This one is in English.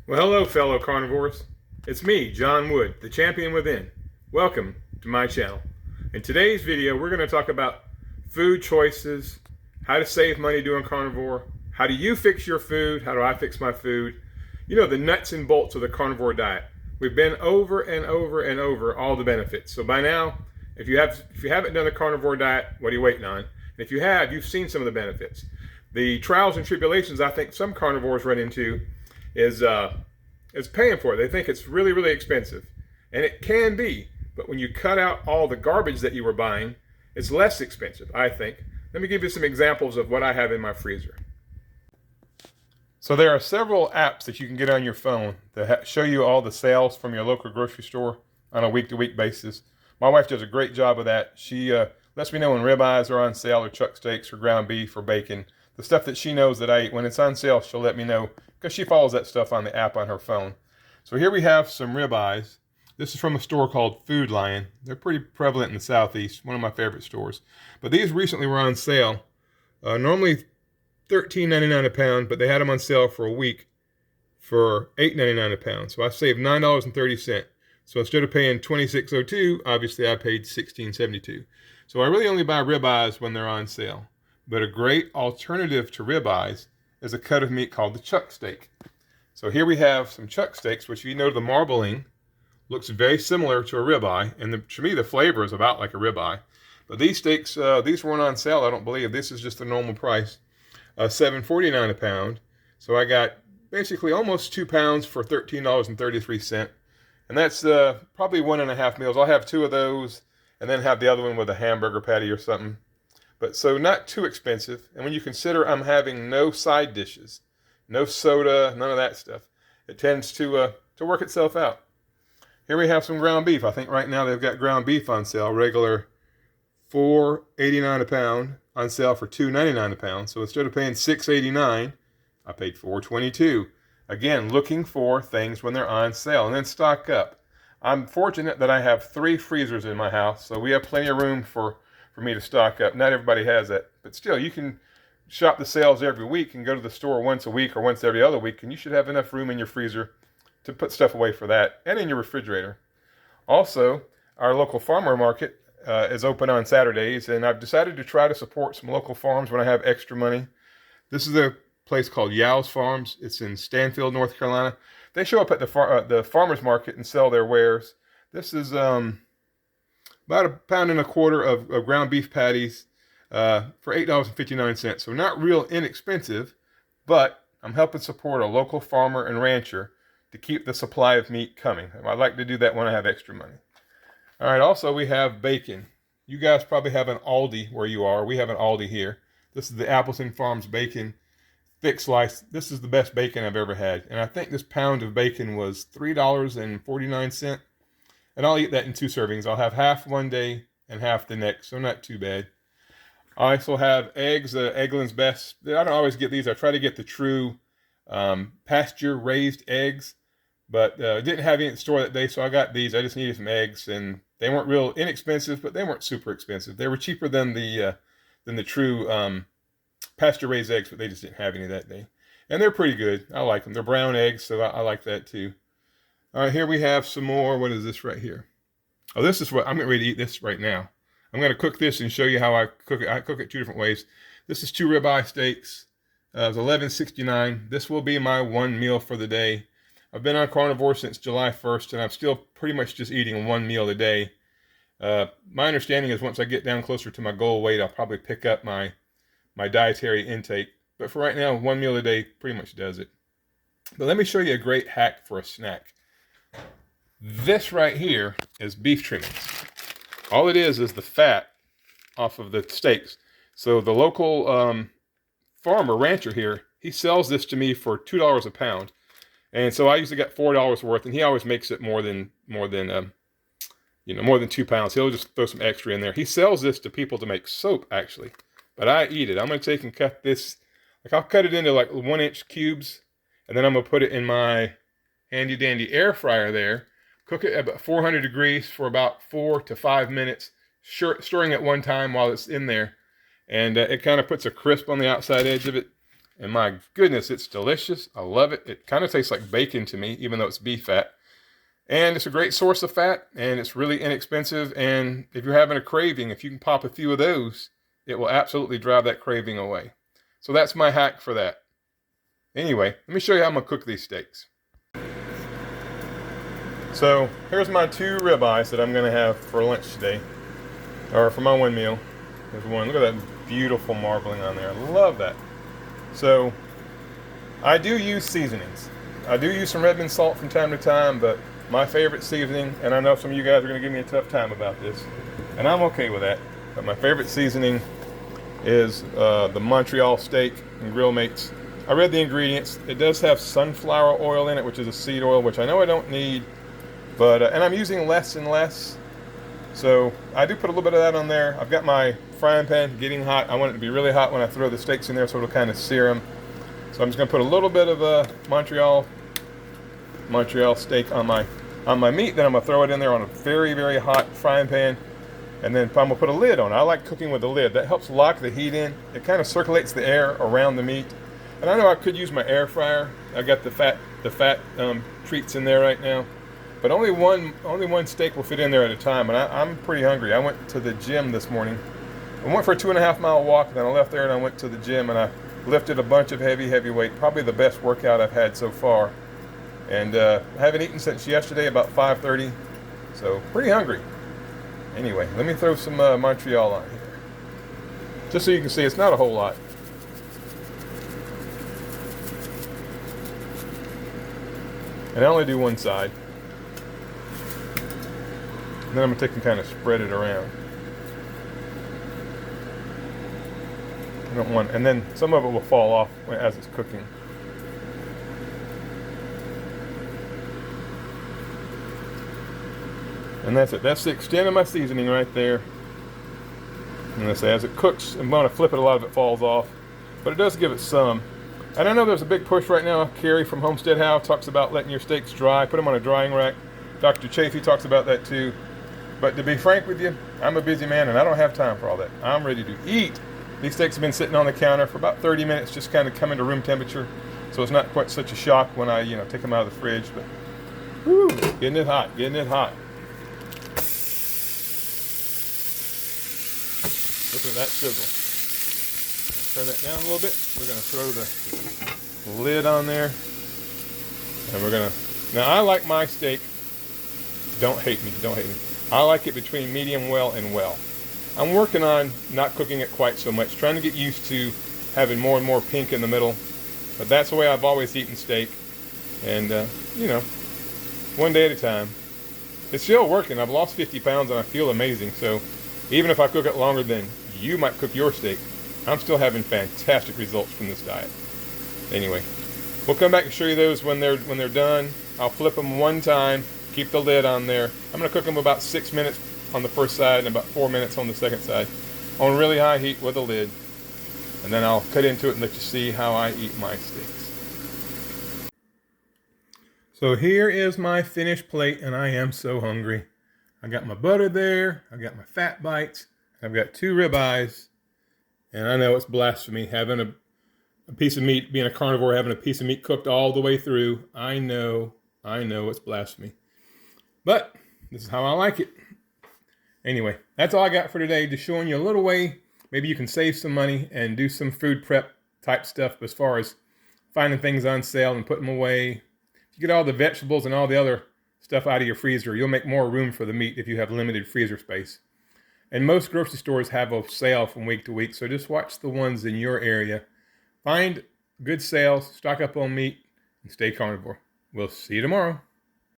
Well, hello, fellow carnivores. It's me, John Wood, the champion within. Welcome to my channel. In today's video, we're going to talk about food choices, how to save money doing carnivore, how do you fix your food, how do I fix my food, the nuts and bolts of the carnivore diet. We've been over and over and over all the benefits. So by now, if you haven't done a carnivore diet, what are you waiting on? And if you have, you've seen some of the benefits. The trials and tribulations I think some carnivores run into is paying for it. They think it's really, really expensive. And it can be, but when you cut out all the garbage that you were buying, it's less expensive, I think. Let me give you some examples of what I have in my freezer. So there are several apps that you can get on your phone that show you all the sales from your local grocery store on a week-to-week basis. My wife does a great job of that. She lets me know when ribeyes are on sale or chuck steaks or ground beef or bacon. The stuff that she knows that I eat, when it's on sale, she'll let me know because she follows that stuff on the app on her phone. So here we have some ribeyes. This is from a store called Food Lion. They're pretty prevalent in the Southeast, one of my favorite stores. But these recently were on sale. Normally $13.99 a pound, but they had them on sale for a week for $8.99 a pound. So I saved $9.30. So instead of paying $26.02, obviously I paid $16.72. So I really only buy ribeyes when they're on sale. But a great alternative to ribeyes is a cut of meat called the chuck steak. So here we have some chuck steaks, which the marbling looks very similar to a ribeye, and to me the flavor is about like a ribeye. But these steaks, these weren't on sale, I don't believe. This is just the normal price, $7.49 a pound. So I got basically almost 2 pounds for $13.33, and that's probably 1.5 meals. I'll have 2 of those, and then have the other one with a hamburger patty or something. But so not too expensive. And when you consider I'm having no side dishes, no soda, none of that stuff, it tends to work itself out. Here we have some ground beef. I think right now they've got ground beef on sale, regular $4.89 a pound, on sale for $2.99 a pound. So instead of paying $6.89, I paid $4.22. Again, looking for things when they're on sale, and then stock up. I'm fortunate that I have 3 freezers in my house, so we have plenty of room for me to stock up. Not everybody has that, but still, you can shop the sales every week and go to the store once a week or once every other week, and you should have enough room in your freezer to put stuff away for that, and in your refrigerator. Also, our local farmer market is open on Saturdays, and I've decided to try to support some local farms when I have extra money. This is a place called Yow's Farms. It's in Stanfield, North Carolina. They show up at the farmer's market and sell their wares. This is about $1.25 pounds of ground beef patties for $8.59. So not real inexpensive, but I'm helping support a local farmer and rancher to keep the supply of meat coming. I like to do that when I have extra money. All right, also we have bacon. You guys probably have an Aldi where you are. We have an Aldi here. This is the Appleton Farms bacon, thick slice. This is the best bacon I've ever had. And I think this pound of bacon was $3.49. And I'll eat that in 2 servings. I'll have half one day and half the next, so not too bad. I also have eggs, Eggland's Best. I don't always get these. I try to get the true pasture-raised eggs, but didn't have any at the store that day, so I got these. I just needed some eggs, and they weren't real inexpensive, but they weren't super expensive. They were cheaper than the true pasture-raised eggs, but they just didn't have any that day. And they're pretty good. I like them. They're brown eggs, so I like that too. All right, here we have some more. What is this right here? Oh, this is what I'm getting ready to eat this right now. I'm going to cook this and show you how I cook it. I cook it 2 different ways. This is 2 ribeye steaks. It's $11.69. This will be my 1 meal for the day. I've been on carnivore since July 1st, and I'm still pretty much just eating 1 meal a day. My understanding is once I get down closer to my goal weight, I'll probably pick up my dietary intake. But for right now, 1 meal a day pretty much does it. But let me show you a great hack for a snack. This right here is beef trimmings. All it is the fat off of the steaks. So the local farmer, rancher here, he sells this to me for $2 a pound. And so I usually get $4 worth, and he always makes it more than 2 pounds. He'll just throw some extra in there. He sells this to people to make soap, actually. But I eat it. I'm going to take and cut this, I'll cut it into like 1-inch cubes, and then I'm going to put it in my handy dandy air fryer there. Cook it at about 400 degrees for about 4 to 5 minutes, stirring at one time while it's in there. And it kind of puts a crisp on the outside edge of it. And my goodness, it's delicious. I love it. It kind of tastes like bacon to me, even though it's beef fat. And it's a great source of fat, and it's really inexpensive. And if you're having a craving, if you can pop a few of those, it will absolutely drive that craving away. So that's my hack for that. Anyway, let me show you how I'm gonna cook these steaks. So here's my 2 ribeyes that I'm gonna have for lunch today, or for my one meal. There's one. Look at that beautiful marbling on there. I love that. So I do use seasonings. I do use some red mint salt from time to time, but my favorite seasoning, and I know some of you guys are going to give me a tough time about this, and I'm okay with that, but my favorite seasoning is the Montreal steak and Grill Mates. I read the ingredients. It does have sunflower oil in it, which is a seed oil, which I know I don't need, but and I'm using less and less. So I do put a little bit of that on there. I've got my frying pan getting hot. I want it to be really hot when I throw the steaks in there, so it'll kind of sear them. So I'm just going to put a little bit of Montreal steak on my meat. Then I'm going to throw it in there on a very, very hot frying pan. And then I'm going to put a lid on it. I like cooking with a lid. That helps lock the heat in. It kind of circulates the air around the meat. And I know I could use my air fryer. I got the fat treats in there right now. But only one steak will fit in there at a time. And I'm pretty hungry. I went to the gym this morning. I went for a 2.5 mile walk. Then I left there and I went to the gym and I lifted a bunch of heavy weight. Probably the best workout I've had so far. And I haven't eaten since yesterday about 5:30. So pretty hungry. Anyway, let me throw some Montreal on here. Just so you can see, it's not a whole lot. And I only do one side. And then I'm going to take and kind of spread it around. I don't want, and then some of it will fall off as it's cooking. And that's it. That's the extent of my seasoning right there. And as it cooks, I'm going to flip it, a lot of it falls off. But it does give it some. And I know there's a big push right now. Carrie from Homestead House talks about letting your steaks dry. Put them on a drying rack. Dr. Chafee talks about that too. But to be frank with you, I'm a busy man and I don't have time for all that. I'm ready to eat. These steaks have been sitting on the counter for about 30 minutes, just kind of coming to room temperature. So it's not quite such a shock when I, take them out of the fridge. But, whoo, getting it hot, getting it hot. Look at that sizzle. Turn that down a little bit. We're going to throw the lid on there. And we're going to, now I like my steak, don't hate me, don't hate me. I like it between medium well and well. I'm working on not cooking it quite so much, trying to get used to having more and more pink in the middle. But that's the way I've always eaten steak. And, one day at a time. It's still working. I've lost 50 pounds and I feel amazing. So even if I cook it longer than you might cook your steak, I'm still having fantastic results from this diet. Anyway, we'll come back and show you those when they're done. I'll flip them one time, keep the lid on there. I'm going to cook them about 6 minutes on the first side and about 4 minutes on the second side on really high heat with a lid. And then I'll cut into it and let you see how I eat my steaks. So here is my finished plate and I am so hungry. I got my butter there, I got my fat bites, I've got 2 ribeyes, and I know it's blasphemy having a piece of meat, being a carnivore, having a piece of meat cooked all the way through. I know it's blasphemy. But this is how I like it. Anyway, that's all I got for today, just showing you a little way maybe you can save some money and do some food prep type stuff as far as finding things on sale and putting them away. If you get all the vegetables and all the other stuff out of your freezer, you'll make more room for the meat if you have limited freezer space. And most grocery stores have a sale from week to week, so just watch the ones in your area. Find good sales, stock up on meat, and stay carnivore. We'll see you tomorrow.